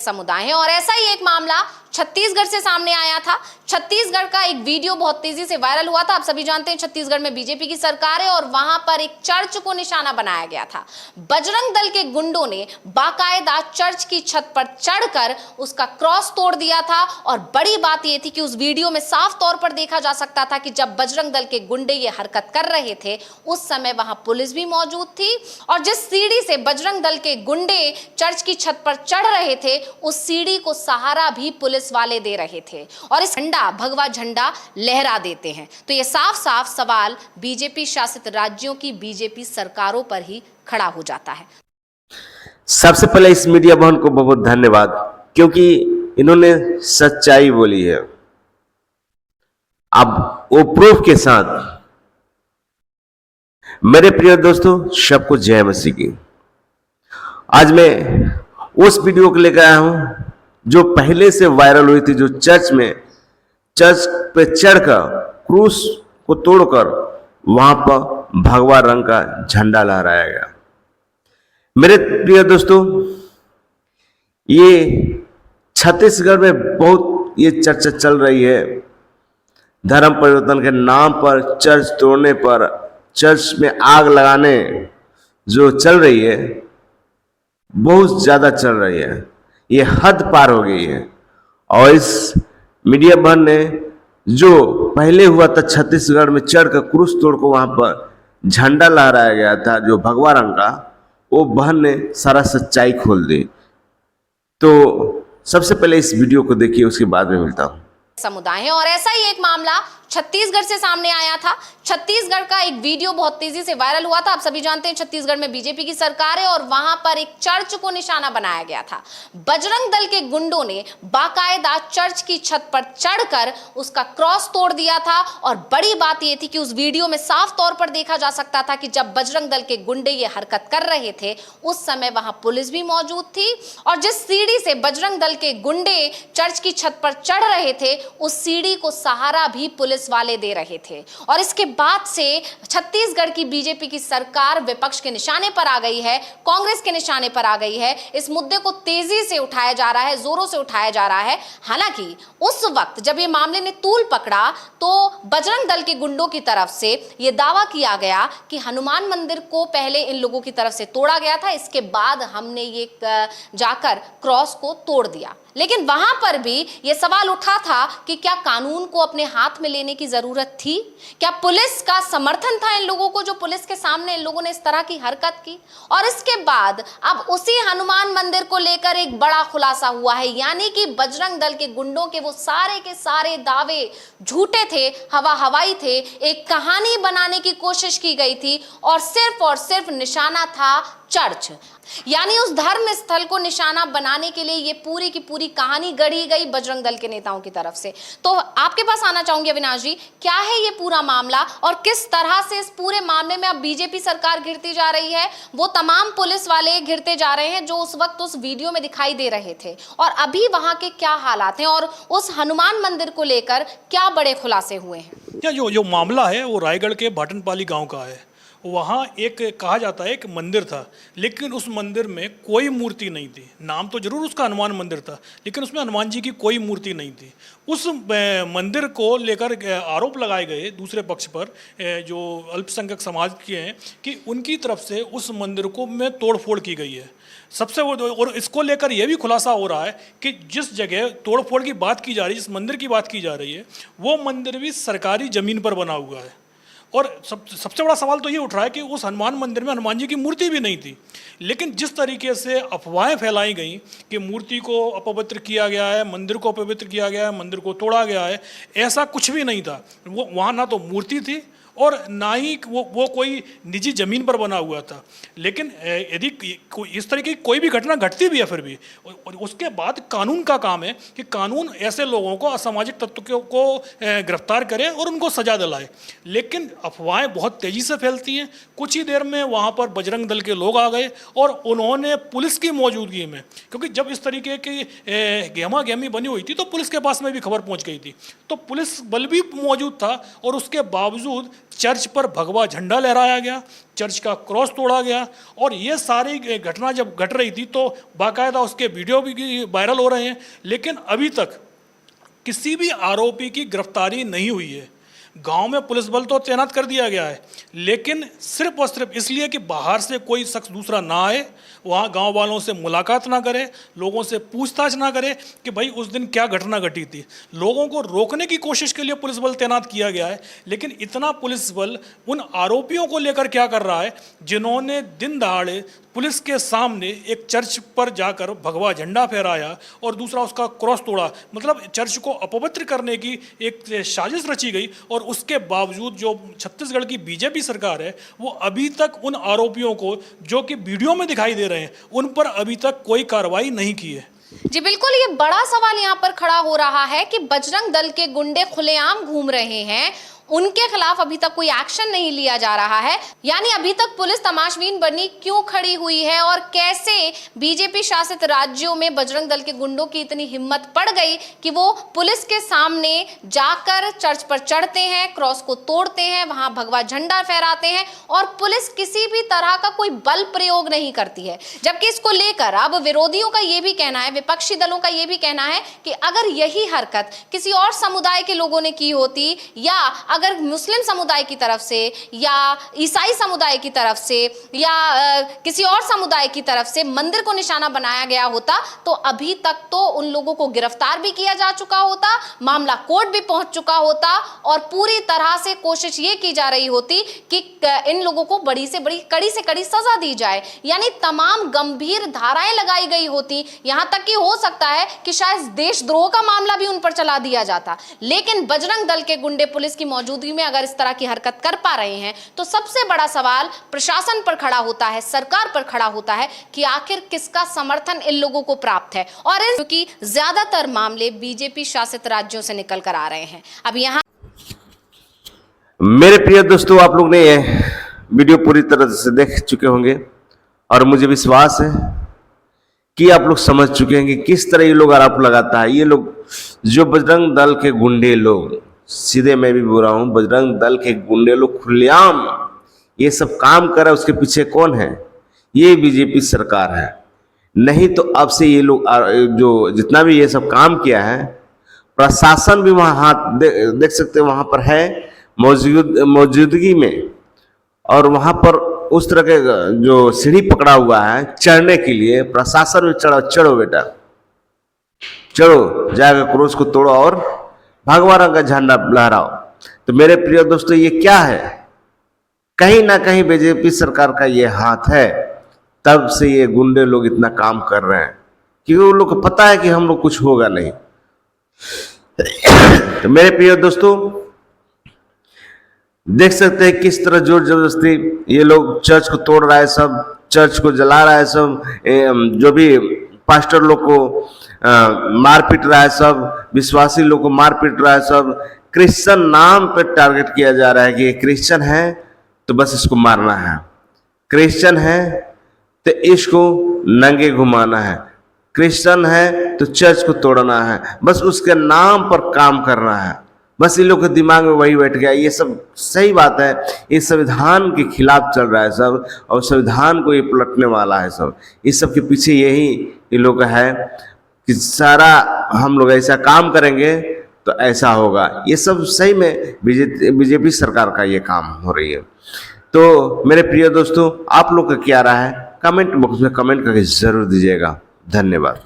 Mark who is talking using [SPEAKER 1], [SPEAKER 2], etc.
[SPEAKER 1] समुदाय है। और ऐसा ही एक मामला छत्तीसगढ़ से सामने आया था। छत्तीसगढ़ का एक वीडियो बहुत तेजी से वायरल हुआ था। आप सभी जानते हैं छत्तीसगढ़ में बीजेपी की सरकार है और वहां पर एक चर्च को निशाना बनाया गया था। बजरंग दल के गुंडों ने बाकायदा चर्च की छत पर चढ़कर उसका क्रॉस तोड़ दिया था। और बड़ी बात यह थी कि उस वीडियो में साफ तौर पर देखा जा सकता था कि जब बजरंग दल के गुंडे ये हरकत कर रहे थे उस समय वहां पुलिस भी मौजूद थी और जिस सीढ़ी से बजरंग दल के गुंडे चर्च की छत पर चढ़ रहे थे उस सीढ़ी को सहारा भी पुलिस वाले दे रहे थे और इस झंडा भगवा झंडा लहरा देते हैं। तो ये साफ साफ सवाल बीजेपी शासित राज्यों की बीजेपी सरकारों पर ही खड़ा हो जाता है।
[SPEAKER 2] सबसे पहले इस मीडिया बहन को बहुत धन्यवाद, क्योंकि इन्होंने सच्चाई बोली है। अब वो प्रूफ के साथ। मेरे प्रिय दोस्तों, सबको जय मसीह की। आज मैं उस वीडियो को लेकर आया हूं जो पहले से वायरल हुई थी, जो चर्च पे चढ़कर क्रूस को तोड़कर वहां पर भगवा रंग का झंडा लहराया गया। मेरे प्रिय दोस्तों, ये छत्तीसगढ़ में बहुत ये चर्चा चल रही है। धर्म परिवर्तन के नाम पर चर्च तोड़ने पर, चर्च में आग लगाने जो चल रही है, बहुत ज्यादा चल रही है। ये हद पार हो गई है। और इस मीडिया बहन ने जो पहले हुआ था छत्तीसगढ़ में चढ़कर क्रूस तोड़कर वहां पर झंडा लहराया गया था जो भगवा रंग का, वो बहन ने सारा सच्चाई खोल दी। तो सबसे पहले इस वीडियो को देखिए, उसके बाद में मिलता हूं।
[SPEAKER 1] समुदाय है। और ऐसा ही एक मामला छत्तीसगढ़ से सामने आया था। छत्तीसगढ़ का एक वीडियो बहुत तेजी से वायरल हुआ था। आप सभी जानते हैं छत्तीसगढ़ में बीजेपी की सरकार है और वहां पर एक चर्च को निशाना बनाया गया था। बजरंग दल के गुंडों ने बाकायदा चर्च की छत पर चढ़कर उसका क्रॉस तोड़ दिया था। और बड़ी बात यह थी कि उस वीडियो में साफ तौर पर देखा जा सकता था कि जब बजरंग दल के गुंडे ये हरकत कर रहे थे उस समय वहां पुलिस भी मौजूद थी और जिस सीढ़ी से बजरंग दल के गुंडे चर्च की छत पर चढ़ रहे थे उस सीढ़ी को सहारा भी पुलिस वाले दे रहे थे। और इसके बाद से छत्तीसगढ़ की बीजेपी की सरकार विपक्ष के निशाने पर आ गई है, कांग्रेस के निशाने पर आ गई है। इस मुद्दे को तेजी से उठाया जा रहा है, जोरों से उठाया जा रहा है। हालांकि उस वक्त जब ये मामले ने तूल पकड़ा तो बजरंग दल के गुंडों की तरफ से यह दावा किया गया कि हनुमान मंदिर को पहले इन लोगों की तरफ से तोड़ा गया था, इसके बाद हमने ये जाकर क्रॉस को तोड़ दिया। लेकिन वहां पर भी यह सवाल उठा था कि क्या कानून को अपने हाथ में लेने की जरूरत थी? क्या पुलिस का समर्थन था इन लोगों को, जो पुलिस के सामने इन लोगों ने इस तरह की हरकत की? और इसके बाद अब उसी हनुमान मंदिर को लेकर एक बड़ा खुलासा हुआ है, यानी कि बजरंग दल के गुंडों के वो सारे के सारे दावे झूठे थे, हवाई थे। एक कहानी बनाने की कोशिश की गई थी और सिर्फ निशाना था चर्च, यानी उस धर्म स्थल को निशाना बनाने के लिए ये पूरी की पूरी कहानी गढ़ी गई बजरंग दल के नेताओं की तरफ से। तो आपके पास आना चाहूंगी अविनाश जी, क्या है ये पूरा मामला और किस तरह से इस पूरे मामले में अब बीजेपी सरकार घिरती जा रही है? वो तमाम पुलिस वाले घिरते जा रहे हैं जो उस वक्त उस वीडियो में दिखाई दे रहे थे, और अभी वहां के क्या हालात हैं और उस हनुमान मंदिर को लेकर क्या बड़े खुलासे हुए हैं?
[SPEAKER 3] जो मामला है वो रायगढ़ के भाटनपाली गांव का है। वहाँ एक कहा जाता है एक मंदिर था, लेकिन उस मंदिर में कोई मूर्ति नहीं थी। नाम तो जरूर उसका हनुमान मंदिर था, लेकिन उसमें हनुमान जी की कोई मूर्ति नहीं थी। उस मंदिर को लेकर आरोप लगाए गए दूसरे पक्ष पर, जो अल्पसंख्यक समाज के हैं, कि उनकी तरफ से उस मंदिर को में तोड़फोड़ की गई है। और इसको लेकर यह भी खुलासा हो रहा है कि जिस जगह तोड़फोड़ की बात की जा रही है, जिस मंदिर की बात की जा रही है, वो मंदिर भी सरकारी ज़मीन पर बना हुआ है। और सबसे बड़ा सवाल तो ये उठ रहा है कि उस हनुमान मंदिर में हनुमान जी की मूर्ति भी नहीं थी। लेकिन जिस तरीके से अफवाहें फैलाई गई कि मूर्ति को अपवित्र किया गया है, मंदिर को अपवित्र किया गया है, मंदिर को तोड़ा गया है, ऐसा कुछ भी नहीं था। वो वहाँ ना तो मूर्ति थी और ना ही वो कोई निजी ज़मीन पर बना हुआ था। लेकिन यदि इस तरीके की कोई भी घटना घटती भी है फिर भी, और उसके बाद कानून का काम है कि कानून ऐसे लोगों को, असामाजिक तत्वों को गिरफ्तार करे और उनको सजा दिलाए। लेकिन अफवाहें बहुत तेज़ी से फैलती हैं। कुछ ही देर में वहाँ पर बजरंग दल के लोग आ गए और उन्होंने पुलिस की मौजूदगी में, क्योंकि जब इस तरीके की गहमा गहमी बनी हुई थी तो पुलिस के पास में भी खबर पहुँच गई थी, तो पुलिस बल भी मौजूद था और उसके बावजूद चर्च पर भगवा झंडा लहराया गया, चर्च का क्रॉस तोड़ा गया। और ये सारी घटना जब घट रही थी तो बाकायदा उसके वीडियो भी वायरल हो रहे हैं, लेकिन अभी तक किसी भी आरोपी की गिरफ्तारी नहीं हुई है। गांव में पुलिस बल तो तैनात कर दिया गया है, लेकिन सिर्फ और सिर्फ इसलिए कि बाहर से कोई शख्स दूसरा ना आए, वहाँ गांव वालों से मुलाकात ना करे, लोगों से पूछताछ ना करे कि भाई उस दिन क्या घटना घटी थी। लोगों को रोकने की कोशिश के लिए पुलिस बल तैनात किया गया है, लेकिन इतना पुलिस बल उन आरोपियों को लेकर क्या कर रहा है जिन्होंने दिन दहाड़े पुलिस के सामने एक चर्च पर जाकर भगवा झंडा फहराया और दूसरा उसका क्रॉस तोड़ा। मतलब चर्च को अपवित्र करने की एक साजिश रची गई, और उसके बावजूद जो छत्तीसगढ़ की बीजेपी सरकार है वो अभी तक उन आरोपियों को जो कि वीडियो में दिखाई दे रहे हैं उन पर अभी तक कोई कार्रवाई नहीं की है।
[SPEAKER 1] जी बिल्कुल, ये बड़ा सवाल यहाँ पर खड़ा हो रहा है कि बजरंग दल के गुंडे खुलेआम घूम रहे हैं, उनके खिलाफ अभी तक कोई एक्शन नहीं लिया जा रहा है। यानी अभी तक पुलिस तमाशबीन बनी क्यों खड़ी हुई है, और कैसे बीजेपी शासित राज्यों में बजरंग दल के गुंडों की इतनी हिम्मत पड़ गई कि वो पुलिस के सामने जाकर चर्च पर चढ़ते हैं, क्रॉस को तोड़ते हैं, वहां भगवा झंडा फहराते हैं और पुलिस किसी भी तरह का कोई बल प्रयोग नहीं करती है। जबकि इसको लेकर अब विरोधियों का ये भी कहना है, विपक्षी दलों का ये भी कहना है कि अगर यही हरकत किसी और समुदाय के लोगों ने की होती, या अगर मुस्लिम समुदाय की तरफ से या ईसाई समुदाय की तरफ से या किसी और समुदाय की तरफ से मंदिर को निशाना बनाया गया होता, तो अभी तक तो उन लोगों को गिरफ्तार भी किया जा चुका होता, मामला कोर्ट भी पहुंच चुका होता और पूरी तरह से कोशिश ये की जा रही होती कि इन लोगों को बड़ी से बड़ी, कड़ी से कड़ी सजा दी जाए। यानी तमाम गंभीर धाराएं लगाई गई होती, यहां तक कि हो सकता है कि शायद देशद्रोह का मामला भी उन पर चला दिया जाता। लेकिन बजरंग दल के गुंडे पुलिस की मौजूदगी में अगर इस तरह की हरकत कर पा रहे हैं तो सबसे बड़ा सवाल प्रशासन पर खड़ा होता है, सरकार पर खड़ा होता है कि आखिर किसका समर्थन इन लोगों को प्राप्त है। और क्योंकि ज्यादातर मामले बीजेपी शासित राज्यों से निकल कर आ रहे हैं। अब यहाँ
[SPEAKER 2] मेरे प्रिय दोस्तों, आप लोग ने ये वीडियो पूरी तरह से देख चुके होंगे और मुझे विश्वास है कि आप लोग समझ चुके हैं कि किस तरह ये लोग आरोप लगाता है। ये लोग जो बजरंग दल के गुंडे लोग, सीधे मैं भी बोल रहा हूं, बजरंग दल के गुंडे लोग खुलेआम ये सब काम कर रहा है, उसके पीछे कौन है? ये बीजेपी सरकार है। नहीं तो अब से ये लोग जो जितना भी ये सब काम किया है, प्रशासन भी वहाँ हाथ देख सकते हैं, वहाँ पर है मौजूदगी में, और वहाँ पर उस तरह के जो सीढ़ी पकड़ा हुआ है चढ़ने के लिए, प्रशासन में चढ़ो बेटा, चढ़ो, जाकर क्रोस को तोड़ो और भगवा रंग का झंडा लहराओ। तो मेरे प्रिय दोस्तों, ये क्या है? कहीं ना कहीं बीजेपी सरकार का ये हाथ है, तब से ये गुंडे लोग इतना काम कर रहे हैं, क्योंकि उन लोग को पता है कि हम लोग कुछ होगा नहीं। तो मेरे प्रिय दोस्तों, देख सकते हैं किस तरह जोर जबरदस्ती ये लोग चर्च को तोड़ रहा है, सब चर्च को जला रहा है, सब जो भी पास्टर लोग को मार पीट रहा है, सब विश्वासी लोग को मार पीट रहा है, सब क्रिश्चियन नाम पे टारगेट किया जा रहा है कि ये क्रिश्चियन है तो बस इसको मारना है, क्रिश्चियन है तो इसको नंगे घुमाना है, क्रिश्चियन है तो चर्च को तोड़ना है, बस उसके नाम पर काम करना है। बस इन लोग के दिमाग में वही बैठ गया। ये सब सही बात है, ये संविधान के खिलाफ चल रहा है सब, और संविधान को ये पलटने वाला है सब। इस सब के पीछे यही इन लोग का है कि सारा हम लोग ऐसा काम करेंगे तो ऐसा होगा। ये सब सही में बीजेपी सरकार का ये काम हो रही है। तो मेरे प्रिय दोस्तों, आप लोग का क्या राय है? कमेंट बॉक्स में कमेंट करके जरूर दीजिएगा। धन्यवाद।